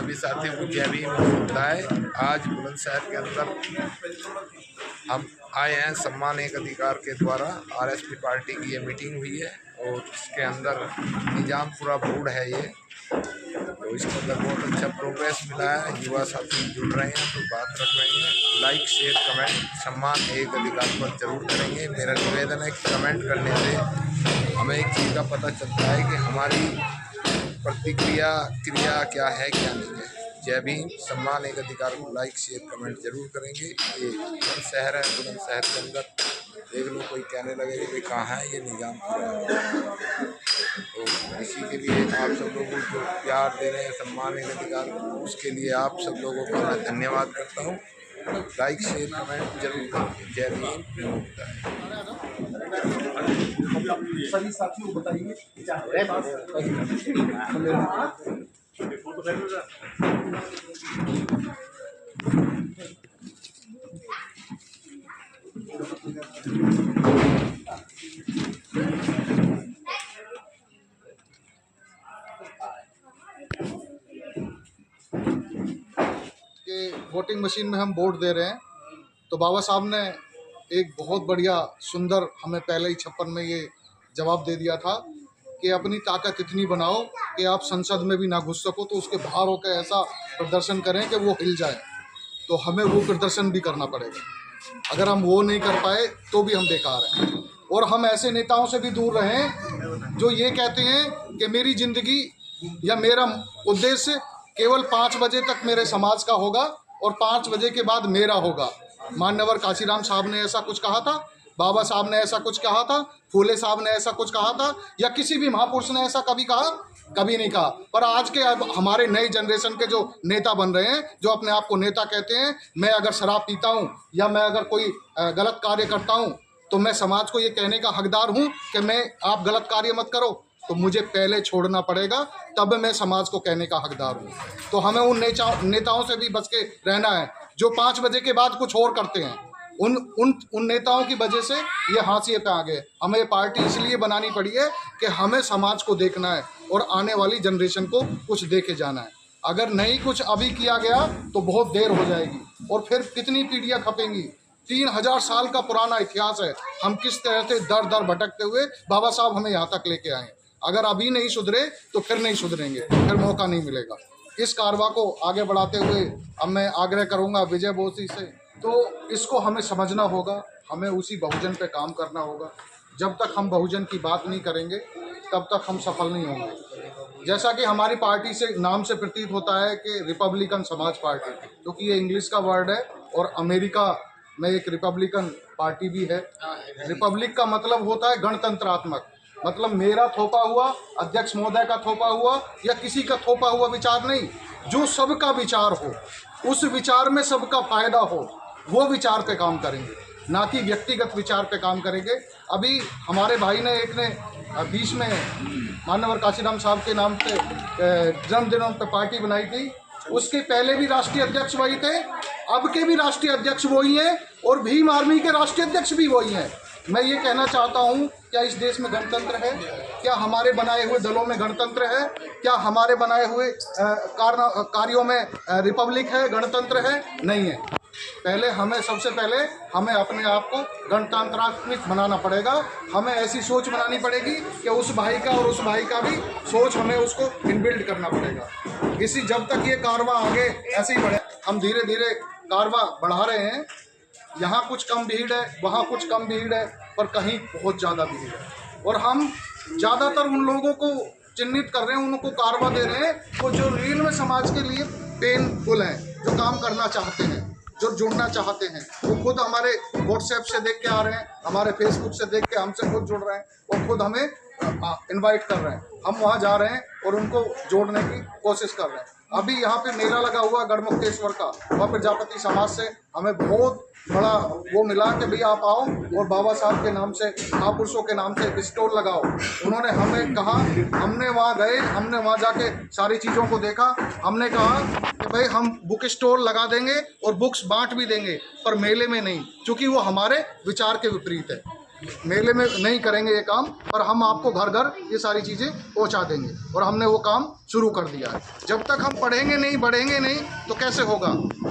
सभी साथियों को जय भीम बताए। आज बुलंदशहर के अंदर हम आए हैं सम्मान एक अधिकार के द्वारा। आरएसपी पार्टी की ये मीटिंग हुई है और इसके अंदर निजामपुरा बोर्ड है ये, तो इसके अंदर बहुत अच्छा प्रोग्रेस मिला है। युवा साथी जुड़ रहे हैं तो बात रख रहे हैं। लाइक शेयर कमेंट सम्मान एक अधिकार पर जरूर करेंगे। मेरा निवेदन है कि कमेंट करने से हमें एक चीज़ का पता चलता है कि हमारी प्रतिक्रिया क्रिया क्या है क्या नहीं है। जय भीम। सम्मान एक अधिकार को लाइक शेयर कमेंट जरूर करेंगे। ये बुलंदशहर है, बुलंदशहर के अंदर देख लो कोई कहने लगे कि कहाँ है ये निजामपुरा, तो इसी के लिए आप सब लोगों को जो प्यार दे रहे हैं सम्मान एक अधिकार को, उसके लिए आप सब लोगों को मैं धन्यवाद करता हूँ। लाइक शेयर कमेंट जरूर करेंगे। जय भीम। सभी साथियों को बताइए कि वोटिंग मशीन में हम वोट दे रहे हैं, तो बाबा साहब ने एक बहुत बढ़िया सुंदर हमें पहले ही 56 में ये जवाब दे दिया था कि अपनी ताकत इतनी बनाओ कि आप संसद में भी ना घुस सको, तो उसके बाहर होकर ऐसा प्रदर्शन करें कि वो हिल जाए। तो हमें वो प्रदर्शन भी करना पड़ेगा। अगर हम वो नहीं कर पाए तो भी हम बेकार हैं। और हम ऐसे नेताओं से भी दूर रहें जो ये कहते हैं कि मेरी ज़िंदगी या मेरा उद्देश्य केवल 5 बजे तक मेरे समाज का होगा और 5 बजे के बाद मेरा होगा। मान्यवर काशीराम साहब ने ऐसा कुछ कहा था, बाबा साहब ने ऐसा कुछ कहा था, फूले साहब ने ऐसा कुछ कहा था, या किसी भी महापुरुष ने ऐसा कभी कहा? कभी नहीं कहा। पर आज के अब हमारे नई जनरेशन के जो नेता बन रहे हैं, जो अपने आप को नेता कहते हैं, मैं अगर शराब पीता हूँ या मैं अगर कोई गलत कार्य करता हूँ तो मैं समाज को ये कहने का हकदार हूँ कि मैं आप गलत कार्य मत करो, तो मुझे पहले छोड़ना पड़ेगा, तब मैं समाज को कहने का हकदार हूँ। तो हमें उन नेताओं से भी बच के रहना है जो 5 बजे के बाद कुछ और करते हैं। उन नेताओं की वजह से ये हाशिए पे आ गए। हमें ये पार्टी इसलिए बनानी पड़ी है कि हमें समाज को देखना है और आने वाली जनरेशन को कुछ देके जाना है। अगर नहीं कुछ अभी किया गया तो बहुत देर हो जाएगी और फिर कितनी पीढ़ियाँ खपेंगी। 3000 साल का पुराना इतिहास है। हम किस तरह से दर दर भटकते हुए बाबा साहब हमें यहाँ तक लेके आए। अगर अभी नहीं सुधरे तो फिर नहीं सुधरेंगे, फिर मौका नहीं मिलेगा। इस कारवा को आगे बढ़ाते हुए अब मैं आग्रह करूंगा विजय बोसी से, तो इसको हमें समझना होगा, हमें उसी बहुजन पे काम करना होगा। जब तक हम बहुजन की बात नहीं करेंगे तब तक हम सफल नहीं होंगे। जैसा कि हमारी पार्टी से नाम से प्रतीत होता है कि रिपब्लिकन समाज पार्टी, क्योंकि ये इंग्लिश का वर्ड है और अमेरिका में एक रिपब्लिकन पार्टी भी है। रिपब्लिक का मतलब होता है गणतंत्रात्मक, मतलब मेरा थोपा हुआ, अध्यक्ष महोदय का थोपा हुआ या किसी का थोपा हुआ विचार नहीं, जो सबका विचार हो, उस विचार में सबका फायदा हो, वो विचार पे काम करेंगे, ना कि व्यक्तिगत विचार पे काम करेंगे। अभी हमारे भाई ने एक ने बीच में मान्यवर काशीराम साहब के नाम से जन्मदिनों पे पार्टी बनाई थी। उसके पहले भी राष्ट्रीय अध्यक्ष वही थे, अब के भी राष्ट्रीय अध्यक्ष वही हैं और भीम आर्मी के राष्ट्रीय अध्यक्ष भी वही हैं। मैं ये कहना चाहता हूँ, क्या इस देश में गणतंत्र है? क्या हमारे बनाए हुए दलों में गणतंत्र है? क्या हमारे बनाए हुए कार्यों में रिपब्लिक है, गणतंत्र है? नहीं है। पहले हमें सबसे पहले हमें अपने आप को गणतंत्रात्मक बनाना पड़ेगा। हमें ऐसी सोच बनानी पड़ेगी कि उस भाई का और उस भाई का भी सोच हमें उसको इनबिल्ड करना पड़ेगा। इसी जब तक ये कारवा आगे ऐसे ही बढ़े, हम धीरे धीरे कारवा बढ़ा रहे हैं। यहाँ कुछ कम भीड़ है, वहाँ कुछ कम भीड़ है, पर कहीं बहुत ज़्यादा भीड़ है। और हम ज़्यादातर उन लोगों को चिन्हित कर रहे हैं, उनको कारवा दे रहे हैं वो जो रियल में समाज के लिए पेनफुल हैं, जो काम करना चाहते हैं, जो जुड़ना चाहते हैं। वो खुद हमारे व्हाट्सएप से देख के आ रहे हैं, हमारे फेसबुक से देख के हमसे खुद जुड़ रहे हैं और खुद हमें इनवाइट कर रहे हैं। हम वहाँ जा रहे हैं और उनको जोड़ने की कोशिश कर रहे हैं। अभी यहाँ पे मेला लगा हुआ गढ़मुक्तेश्वर का, वहाँ प्रजापति समाज से हमें बहुत बड़ा वो मिला कि भैया आप आओ और बाबा साहब के नाम से, महापुरुषों के नाम से स्टोर लगाओ। उन्होंने हमें कहा, हमने वहाँ गए, हमने वहाँ जाके सारी चीज़ों को देखा। हमने कहा कि भाई हम बुक स्टोर लगा देंगे और बुक्स बांट भी देंगे, पर मेले में नहीं, क्योंकि वो हमारे विचार के विपरीत है। मेले में नहीं करेंगे ये काम, पर हम आपको घर घर ये सारी चीज़ें पहुंचा देंगे और हमने वो काम शुरू कर दिया है। जब तक हम पढ़ेंगे नहीं, बढ़ेंगे नहीं तो कैसे होगा?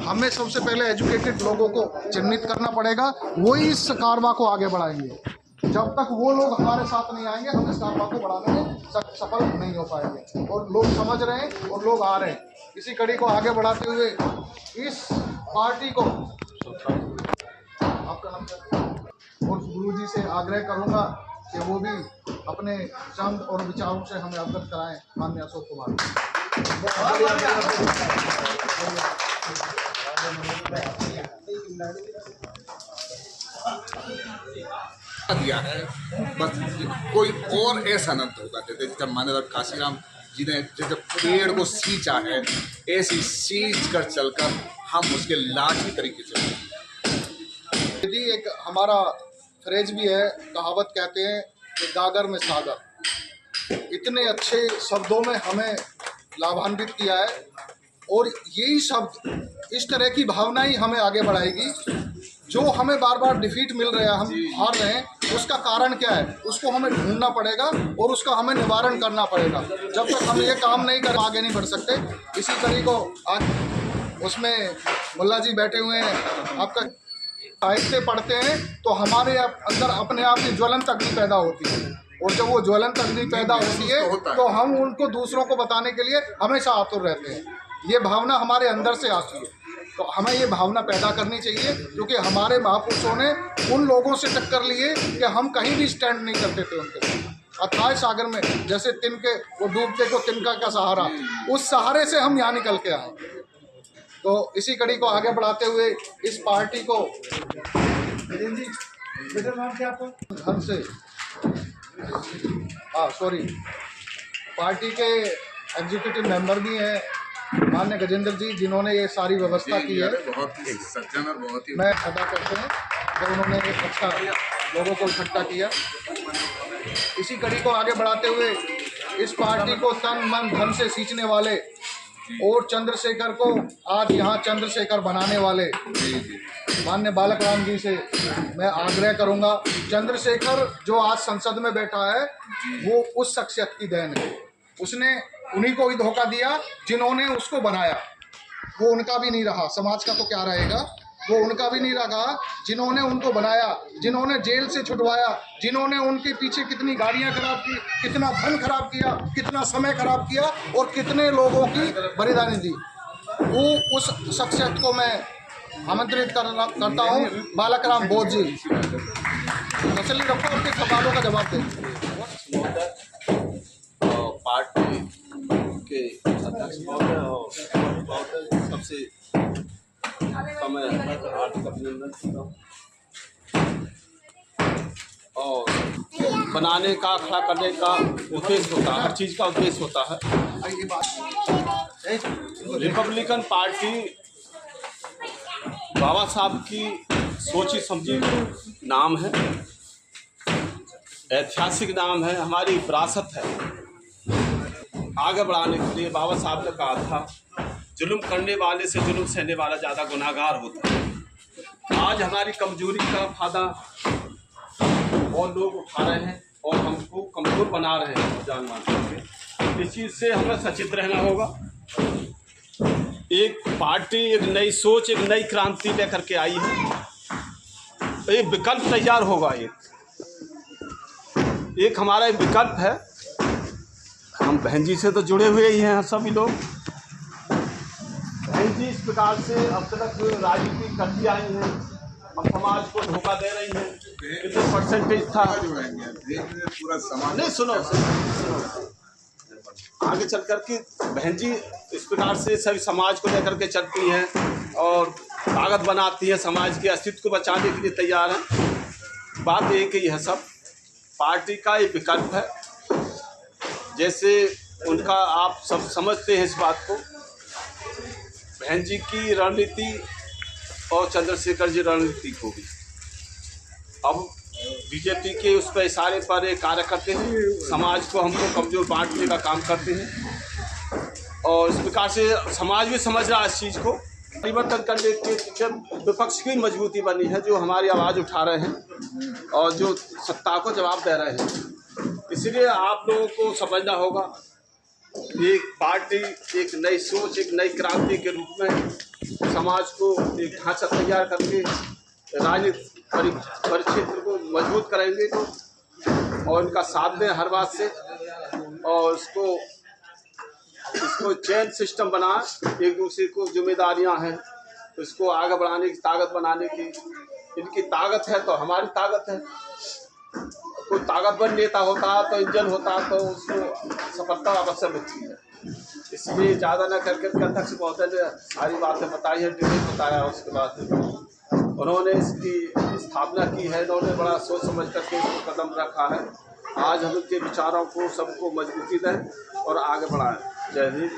हमें सबसे पहले एजुकेटेड लोगों को चिन्हित करना पड़ेगा, वही इस कारवा को आगे बढ़ाएंगे। जब तक वो लोग हमारे साथ नहीं आएंगे हम इस कारवा को बढ़ाने में सफल नहीं हो पाएंगे। और लोग समझ रहे हैं और लोग आ रहे हैं। इसी कड़ी को आगे बढ़ाते हुए इस पार्टी को, आपका नाम क्या है? और गुरु जी से आग्रह करूंगा कि वो भी अपने चंद और विचारों से हमें अवगत कराएं। माननीय अशोक कुमार दिया है, बस कोई और ऐसा न होगा। जैसे मान्यवर काशीराम जी ने जैसे पेड़ को सींचा है, ऐसी सींच कर चलकर हम उसके लाठी तरीके से। यदि एक हमारा फ्रेज भी है, कहावत कहते हैं कि गागर में सागर। इतने अच्छे शब्दों में हमें लाभान्वित किया है और यही शब्द, इस तरह की भावना ही हमें आगे बढ़ाएगी। जो हमें बार बार डिफीट मिल रहा है, हम हार रहे हैं, उसका कारण क्या है उसको हमें ढूंढना पड़ेगा और उसका हमें निवारण करना पड़ेगा। जब तक हम ये काम नहीं कर आगे नहीं बढ़ सकते। इसी तरीके को आज उसमें मुल्ला जी बैठे हुए हैं, आपका साहित्य पढ़ते हैं तो हमारे अंदर अपने आप की ज्वलंत अग्नि पैदा होती है और जब वो ज्वलंत अग्नि पैदा होती है तो हम उनको दूसरों को बताने के लिए हमेशा आतुर रहते हैं। ये भावना हमारे अंदर से आती है, तो हमें ये भावना पैदा करनी चाहिए, क्योंकि हमारे महापुरुषों ने उन लोगों से टक्कर लिए कि हम कहीं भी स्टैंड नहीं करते थे उनके साथ। अथाह सागर में जैसे तिनके वो डूबते को तिनका का सहारा, उस सहारे से हम यहाँ निकल के आए। तो इसी कड़ी को आगे बढ़ाते हुए इस पार्टी को घर से पार्टी के एग्जीक्यूटिव मेंबर भी हैं माननीय गजेंद्र जी, जिन्होंने ये सारी व्यवस्था की है। बहुत ही सज्जन और बहुत ही मैं अदा करते हैं तो उन्होंने एक अच्छा लोगों को इकट्ठा किया। इसी कड़ी को आगे बढ़ाते हुए इस पार्टी को तन मन धन से सींचने वाले और चंद्रशेखर को आज यहाँ चंद्रशेखर बनाने वाले माननीय बालक राम जी से मैं आग्रह करूँगा। चंद्रशेखर जो आज संसद में बैठा है वो उस शख्सियत की देन है। उसने उन्हीं को ही धोखा दिया जिन्होंने उसको बनाया। वो उनका भी नहीं रहा, समाज का तो क्या रहेगा, वो उनका भी नहीं रहा जिन्होंने उनको बनाया, जिन्होंने जेल से छुटवाया, जिन्होंने उनके पीछे कितनी गाड़ियां खराब की, कितना धन खराब किया, कितना समय खराब किया और कितने लोगों की बलिदानी दी। वो उस शख्सियत को मैं आमंत्रित करता हूँ, बालक राम बोध जी। तसल्ली रखो, उनके सवालों का जवाब दें। पार्टी के अध्यक्ष महोदय और सबसे मैं हार्दिक अभिनंदन करता हूँ। और बनाने का, खड़ा करने का उद्देश्य होता है, हर चीज़ का उद्देश्य होता है। रिपब्लिकन पार्टी बाबा साहब की सोची समझी नाम है, ऐतिहासिक नाम है, हमारी विरासत है। आगे बढ़ाने के लिए बाबा साहब ने कहा था, जुल्म करने वाले से जुल्म सहने वाला ज़्यादा गुनाहगार होता है। आज हमारी कमजोरी का फायदा और लोग उठा रहे हैं और हमको कमजोर बना रहे हैं जान मान के। इस चीज़ से हमें सचेत रहना होगा। एक पार्टी एक नई सोच, एक नई क्रांति लेकर के आई है। एक विकल्प तैयार होगा, एक हमारा एक विकल्प है। हम बहन जी से तो जुड़े हुए ही हैं सभी लोग। बहन जी इस प्रकार से अब तक राजनीति करती आई हैं, अब समाज को धोखा दे रही हैं। कितने परसेंटेज था पूरा समाज नहीं, सुनो आगे चल कर के बहन जी इस प्रकार से सभी समाज को लेकर के चलती हैं और ताकत बनाती है, समाज के अस्तित्व को बचाने के लिए तैयार हैं। बात एक ही है, सब पार्टी का एक विकल्प है। जैसे उनका आप सब समझते हैं इस बात को, बहन जी की रणनीति और चंद्रशेखर जी रणनीति को भी अब बीजेपी के उस पर इशारे पर एक कार्य करते हैं, समाज को हमको कमजोर बांटने का काम करते हैं। और इस प्रकार से समाज भी समझ रहा है इस चीज़ को परिवर्तन करने के पीछे विपक्ष की मजबूती बनी है, जो हमारी आवाज़ उठा रहे हैं और जो सत्ता को जवाब दे रहे हैं। इसलिए आप लोगों को समझना होगा, एक पार्टी एक नई सोच, एक नई क्रांति के रूप में समाज को एक ढांचा तैयार करके राजनीतिक परिक्षेत्र को मजबूत करेंगे तो, और उनका साथ दें हर बात से, और इसको चेन सिस्टम बना, एक दूसरे को जिम्मेदारियां हैं तो इसको आगे बढ़ाने की, ताकत बनाने की। इनकी ताकत है तो हमारी ताकत है। कोई ताकतवर नेता होता तो इंजन होता तो उसको सफलता अवश्य मिलती है। इसलिए ज़्यादा न करके अध्यक्ष महोदय ने सारी बातें बताई है, डिटेल बताया। उसके बाद उन्होंने इसकी स्थापना की है, उन्होंने बड़ा सोच समझ करके इसको कदम रखा है। आज हम उनके विचारों को सबको मजबूती दें और आगे बढ़ाएं। जय हिंद।